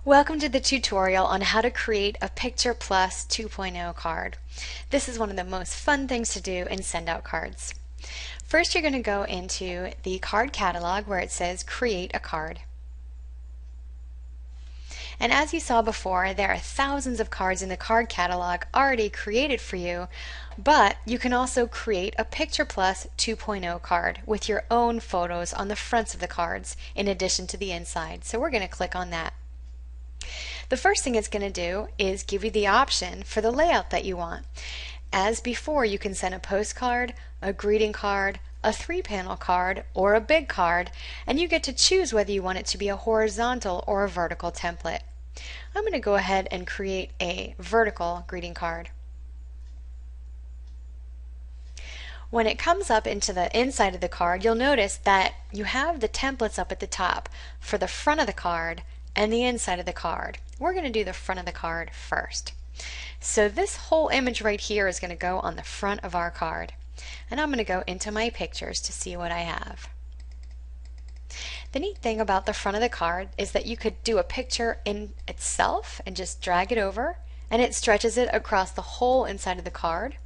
Welcome to the tutorial on how to create a Picture Plus 2.0 card. This is one of the most fun things to do in send out cards. First, you're going to go into the card catalog where it says create a card. And as you saw before, there are thousands of cards in the card catalog already created for you, but you can also create a Picture Plus 2.0 card with your own photos on the fronts of the cards in addition to the inside. So we're going to click on that. The first thing it's going to do is give you the option for the layout that you want. As before, you can send a postcard, a greeting card, a 3-panel card, or a big card, and you get to choose whether you want it to be a horizontal or a vertical template. I'm going to go ahead and create a vertical greeting card. When it comes up into the inside of the card, you'll notice that you have the templates up at the top for the front of the card and the inside of the card. We're going to do the front of the card first. So this whole image right here is going to go on the front of our card. And I'm going to go into my pictures to see what I have. The neat thing about the front of the card is that you could do a picture in itself and just drag it over, and it stretches it across the whole inside of the card.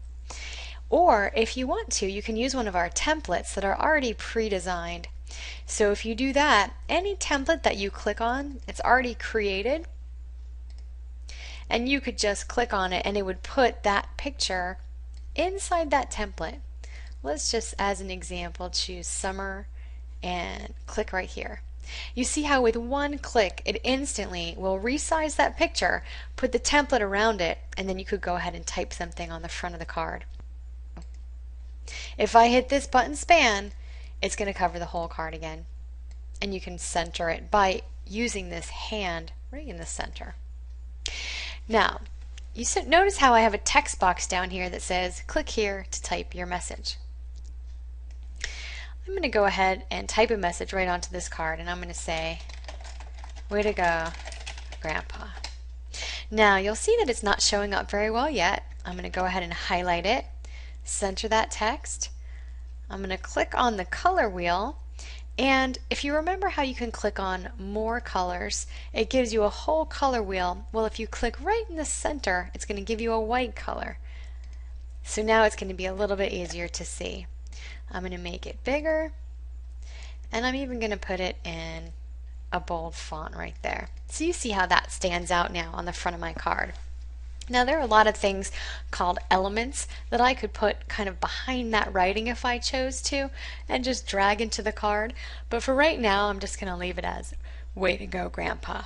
Or if you want to, you can use one of our templates that are already pre-designed. So if you do that, any template that you click on, it's already created, and you could just click on it and it would put that picture inside that template. Let's just, as an example, choose summer and click right here. You see how with one click it instantly will resize that picture, put the template around it, and then you could go ahead and type something on the front of the card. If I hit this button span, it's going to cover the whole card again. And you can center it by using this hand right in the center. Now, you notice how I have a text box down here that says click here to type your message. I'm going to go ahead and type a message right onto this card, and I'm going to say, way to go, Grandpa. Now, you'll see that it's not showing up very well yet. I'm going to go ahead and highlight it, center that text. I'm going to click on the color wheel, and if you remember how you can click on more colors, it gives you a whole color wheel. Well, if you click right in the center, it's going to give you a white color. So now it's going to be a little bit easier to see. I'm going to make it bigger, and I'm even going to put it in a bold font right there. So you see how that stands out now on the front of my card. Now there are a lot of things called elements that I could put kind of behind that writing if I chose to and just drag into the card, but for right now I'm just going to leave it as way to go, Grandpa.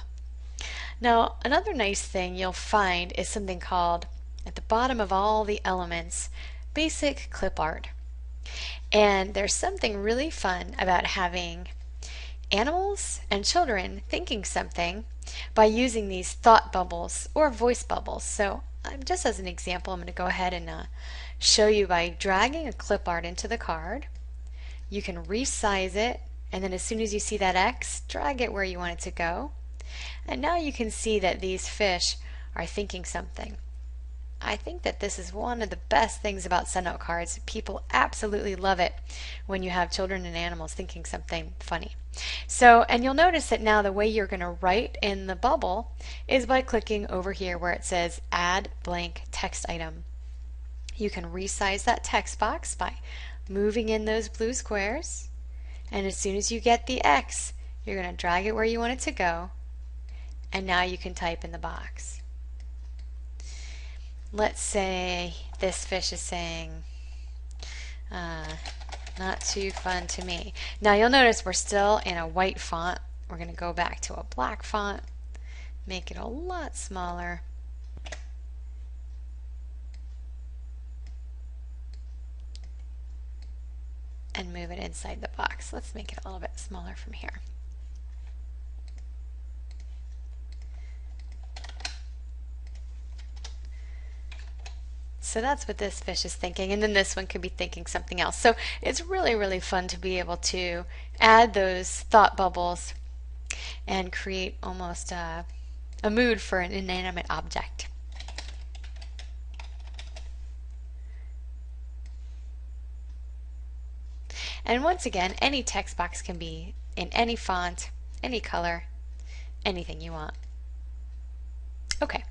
Now another nice thing you'll find is something called, at the bottom of all the elements, basic clip art. And there's something really fun about having animals and children thinking something by using these thought bubbles or voice bubbles. So just as an example, I'm going to go ahead and show you by dragging a clip art into the card. You can resize it, and then as soon as you see that X, drag it where you want it to go. And now you can see that these fish are thinking something. I think that this is one of the best things about send out cards. People absolutely love it when you have children and animals thinking something funny. So, and you'll notice that now the way you're going to write in the bubble is by clicking over here where it says add blank text item. You can resize that text box by moving in those blue squares, and as soon as you get the X, you're going to drag it where you want it to go, and now you can type in the box. Let's say this fish is saying, not too fun to me. Now you'll notice we're still in a white font. We're going to go back to a black font, make it a lot smaller. And move it inside the box. Let's make it a little bit smaller from here. So that's what this fish is thinking, and then this one could be thinking something else. So it's really, really fun to be able to add those thought bubbles and create almost a mood for an inanimate object. And once again, any text box can be in any font, any color, anything you want. Okay,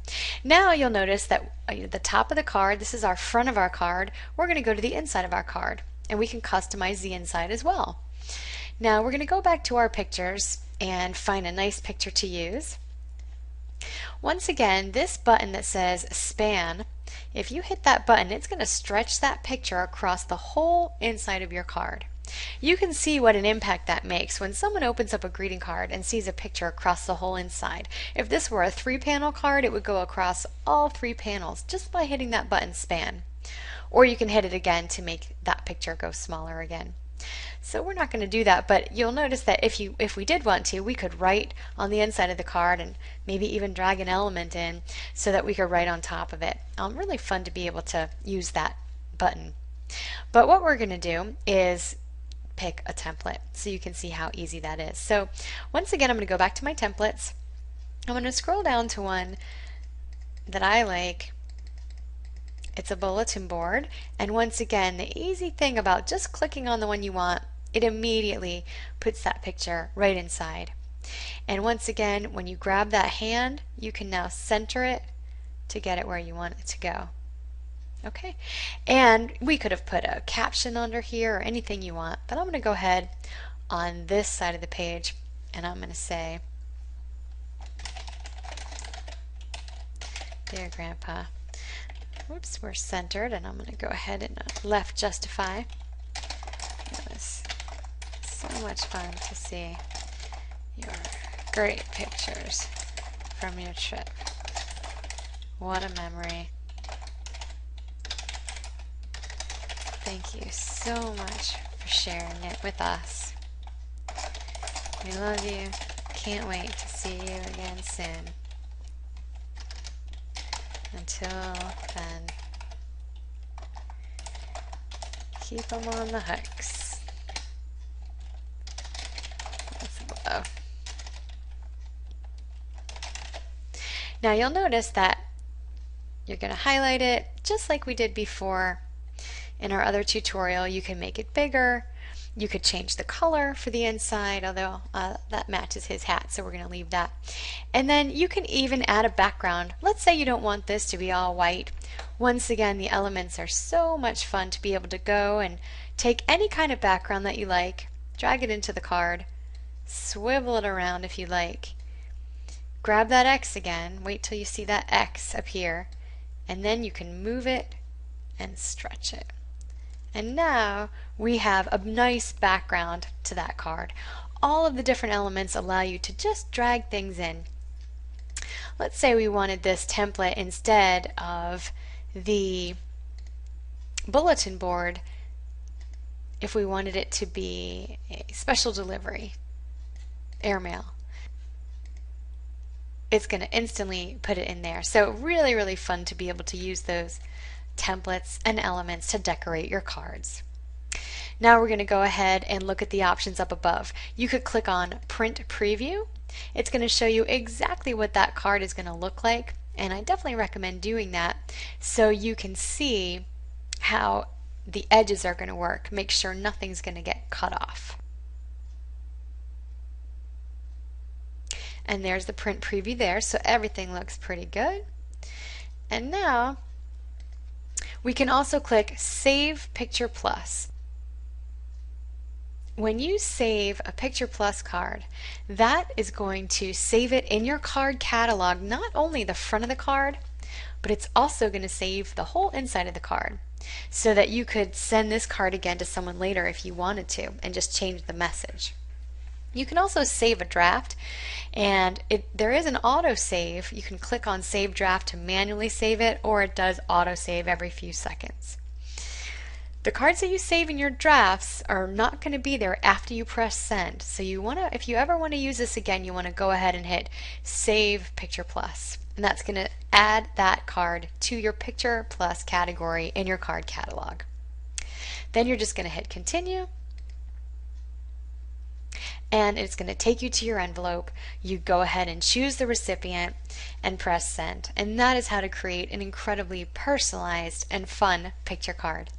now you'll notice that at the top of the card, this is our front of our card, we're going to go to the inside of our card, and we can customize the inside as well. Now we're going to go back to our pictures and find a nice picture to use. Once again, this button that says span, if you hit that button, it's going to stretch that picture across the whole inside of your card. You can see what an impact that makes when someone opens up a greeting card and sees a picture across the whole inside. If this were a 3-panel card, it would go across all 3 panels just by hitting that button span. Or you can hit it again to make that picture go smaller again. So we're not going to do that, but you'll notice that if we did want to, we could write on the inside of the card and maybe even drag an element in so that we could write on top of it. Really fun to be able to use that button. But what we're going to do is pick a template so you can see how easy that is. So once again, I'm going to go back to my templates. I'm going to scroll down to one that I like. It's a bulletin board, and once again, the easy thing about just clicking on the one you want, it immediately puts that picture right inside. And once again, when you grab that hand, you can now center it to get it where you want it to go. Okay, and we could have put a caption under here or anything you want, but I'm going to go ahead on this side of the page and I'm going to say, "Dear Grandpa," whoops, we're centered, and I'm going to go ahead and left justify. It was so much fun to see your great pictures from your trip. What a memory. Thank you so much for sharing it with us. We love you. Can't wait to see you again soon. Until then, keep them on the hooks. That's below. Now you'll notice that you're going to highlight it just like we did before. In our other tutorial, you can make it bigger. You could change the color for the inside, although that matches his hat, so we're going to leave that. And then you can even add a background. Let's say you don't want this to be all white. Once again, the elements are so much fun to be able to go and take any kind of background that you like, drag it into the card, swivel it around if you like, grab that X again, wait till you see that X appear, and then you can move it and stretch it. And now we have a nice background to that card. All of the different elements allow you to just drag things in. Let's say we wanted this template instead of the bulletin board, if we wanted it to be a special delivery, airmail. It's going to instantly put it in there. So really, really fun to be able to use those templates and elements to decorate your cards. Now we're going to go ahead and look at the options up above. You could click on Print Preview. It's going to show you exactly what that card is going to look like, and I definitely recommend doing that so you can see how the edges are going to work. Make sure nothing's going to get cut off. And there's the print preview there, so everything looks pretty good. And now we can also click Save Picture Plus. When you save a Picture Plus card, that is going to save it in your card catalog, not only the front of the card, but it's also going to save the whole inside of the card so that you could send this card again to someone later if you wanted to and just change the message. You can also save a draft, and there is an auto save. You can click on Save Draft to manually save it, or it does auto save every few seconds. The cards that you save in your drafts are not going to be there after you press send. So if you ever want to use this again, you want to go ahead and hit Save Picture Plus, and that's going to add that card to your Picture Plus category in your card catalog. Then you're just going to hit Continue, and it's going to take you to your envelope. You go ahead and choose the recipient and press send. And that is how to create an incredibly personalized and fun picture card.